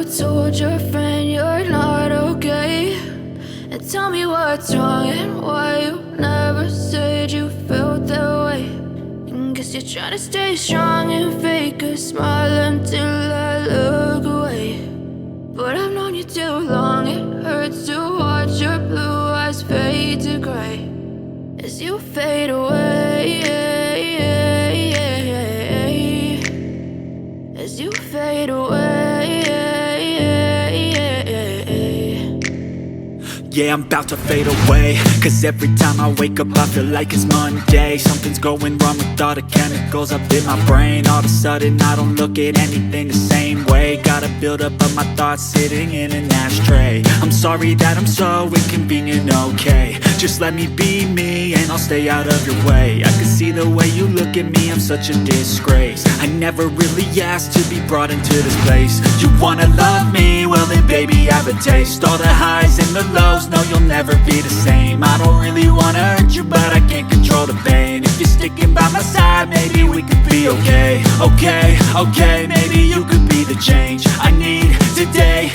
told your friend you're not okay? And tell me what's wrong and why you never said you felt that way. And guess you're trying to stay strong and fake a smile until I look away. But I've known you too long, it hurts to watch your blue eyes fade to gray as you fade away, as you fade away. Yeah, I'm about to fade away, cause every time I wake up I feel like it's Monday. Something's going wrong with all the chemicals up in my brain. All of a sudden I don't look at anything the same way. Got a buildup of my thoughts sitting in an ashtray. I'm sorry that I'm so inconvenient, okay? Just let me be me and I'll stay out of your way. I can see the way you look at me, I'm such a disgrace. I never really asked to be brought into this place. You wanna love me? Well then baby, have a taste. All the highs and the lows, no, you'll never be the same. I don't really wanna hurt you, but I can't control the pain. If you're sticking by my side, maybe we could be okay. Okay, maybe you could be the change I need today.